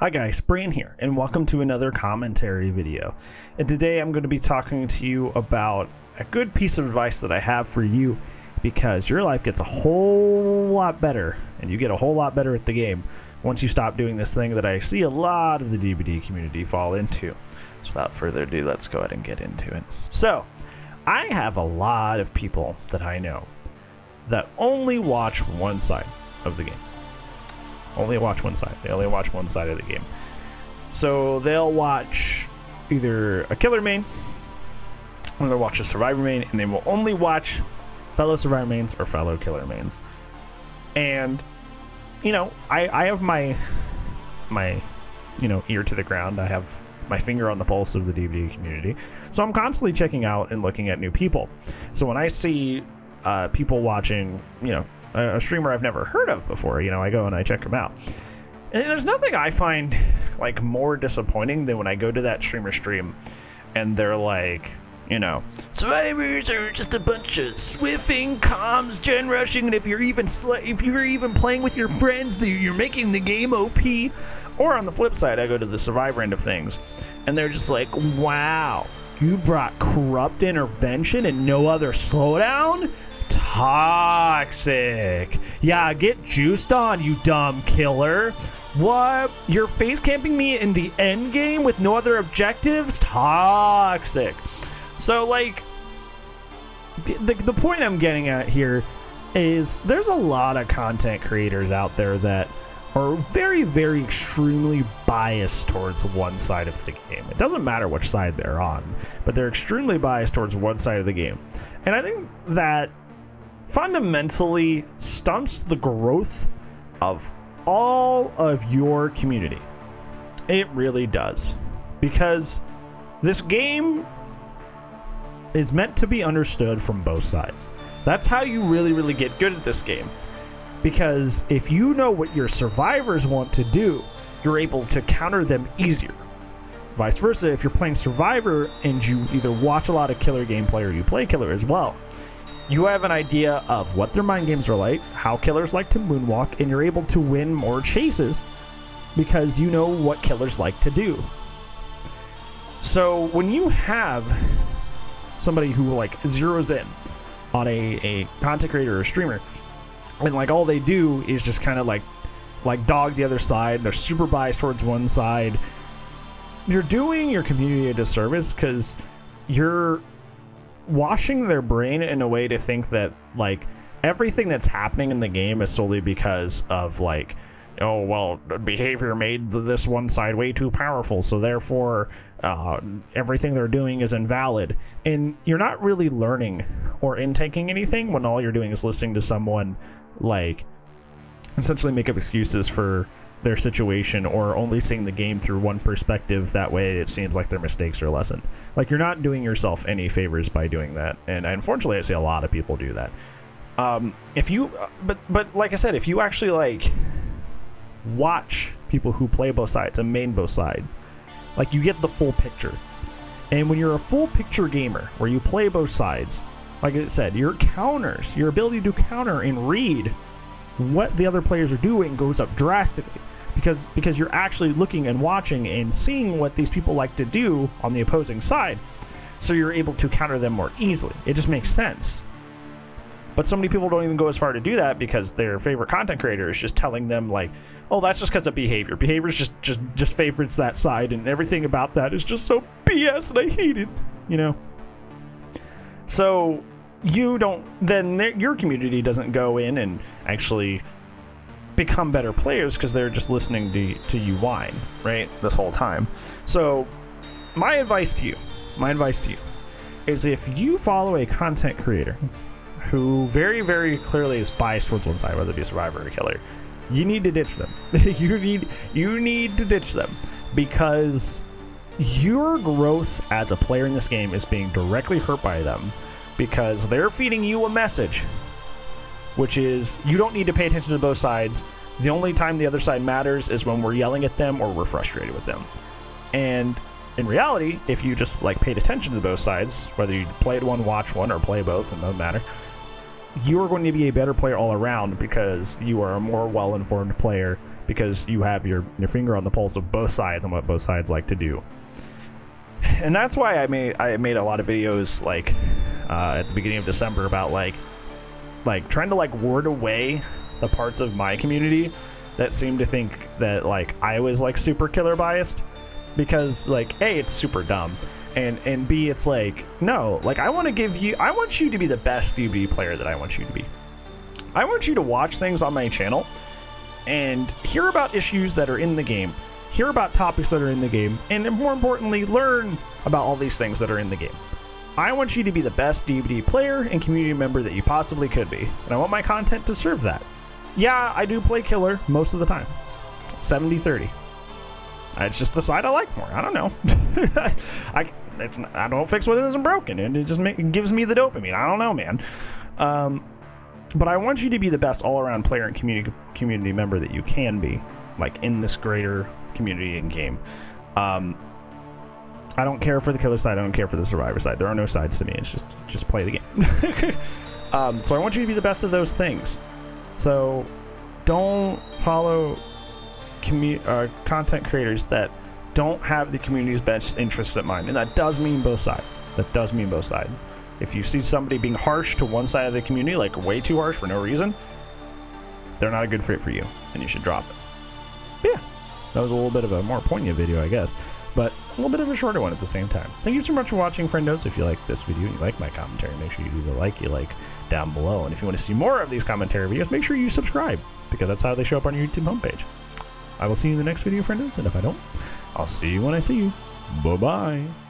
Hi guys, Bran here, and welcome to another commentary video. And today I'm going to be talking to you about a good piece of advice that I have for you, because your life gets a whole lot better, and you get a whole lot better at the game once you stop doing this thing that I see a lot of the DVD community fall into. So without further ado, let's go ahead and get into it. So, I have a lot of people that I know that only watch one side of the game. Only watch one side. They only watch one side of the game. So they'll watch either a killer main, or they'll watch a survivor main, and they will only watch fellow survivor mains or fellow killer mains. And, you know, I have my ear to the ground. I have my finger on the pulse of the DVD community. So I'm constantly checking out and looking at new people. So when I see people watching, a streamer I've never heard of before, I go and I check them out. And there's nothing I find like more disappointing than when I go to that streamer stream and they're like, survivors are just a bunch of swiffing, comms, gen rushing, and if you're even playing with your friends, you're making the game OP. Or on the flip side, I go to the survivor end of things, and they're just like, wow, you brought corrupt intervention and no other slowdown? Toxic. Yeah, get juiced on, you dumb killer. What? You're face camping me in the end game with no other objectives? Toxic. So, like, the point I'm getting at here is there's a lot of content creators out there that are very, very extremely biased towards one side of the game. It doesn't matter which side they're on, but they're extremely biased towards one side of the game. And I think that fundamentally stunts the growth of all of your community. It really does. Because this game is meant to be understood from both sides. That's how you really, really get good at this game. Because if you know what your survivors want to do, you're able to counter them easier. Vice versa, if you're playing Survivor and you either watch a lot of killer gameplay or you play killer as well, you have an idea of what their mind games are like, how killers like to moonwalk, and you're able to win more chases because you know what killers like to do. So when you have somebody who like zeroes in on a content creator or a streamer, and like all they do is just kind of like dog the other side, they're super biased towards one side, you're doing your community a disservice, because you're washing their brain in a way to think that like everything that's happening in the game is solely because of like, oh well, behavior made this one side way too powerful, so therefore everything they're doing is invalid. And you're not really learning or intaking anything when all you're doing is listening to someone like essentially make up excuses for their situation, or only seeing the game through one perspective. That way it seems like their mistakes are a lesson. Like, you're not doing yourself any favors by doing that, and unfortunately I see a lot of people do that. If you but like I said, if you actually like watch people who play both sides and main both sides, like, you get the full picture. And when you're a full picture gamer where you play both sides, like I said, your counters, your ability to counter and read what the other players are doing goes up drastically, because you're actually looking and watching and seeing what these people like to do on the opposing side, so you're able to counter them more easily. It just makes sense. But so many people don't even go as far to do that, because their favorite content creator is just telling them like, oh, that's just because of behavior. Behavior is just favorites that side, and everything about that is just so BS and I hate it, So your community doesn't go in and actually become better players, because they're just listening to you whine, right, this whole time. So my advice to you is, if you follow a content creator who very, very clearly is biased towards one side, whether it be a survivor or a killer, you need to ditch them. you need to ditch them, because your growth as a player in this game is being directly hurt by them, because they're feeding you a message, which is, you don't need to pay attention to both sides. The only time the other side matters is when we're yelling at them or we're frustrated with them. And in reality, if you just like paid attention to both sides, whether you played one, watch one, or play both, it doesn't matter, you are going to be a better player all around because you are a more well-informed player, because you have your finger on the pulse of both sides and what both sides like to do. And that's why I made a lot of videos like at the beginning of December about like trying to like ward away the parts of my community that seem to think that like I was like super killer biased, because like A, it's super dumb, and B, it's like, no, like I want you to be the best DBD player that I want you to be. I want you to watch things on my channel and hear about issues that are in the game, hear about topics that are in the game, and more importantly, learn about all these things that are in the game. I want you to be the best DBD player and community member that you possibly could be, and I want my content to serve that. Yeah, I do play killer most of the time. 70-30. It's just the side I like more. I don't know. I don't fix what isn't broken, and it just gives me the dopamine. I don't know, man. But I want you to be the best all-around player and community member that you can be, like in this greater community and game. I don't care for the killer side. I don't care for the survivor side. There are no sides to me. It's just play the game. So I want you to be the best of those things. So don't follow content creators that don't have the community's best interests at mind. And that does mean both sides. If you see somebody being harsh to one side of the community, like way too harsh for no reason, they're not a good fit for you, and you should drop them. But yeah, that was a little bit of a more poignant video, I guess, but a little bit of a shorter one at the same time. Thank you so much for watching, friendos. If you like this video and you like my commentary, make sure you do the like down below. And if you want to see more of these commentary videos, make sure you subscribe, because that's how they show up on your YouTube homepage. I will see you in the next video, friendos, and if I don't, I'll see you when I see you. Bye-bye.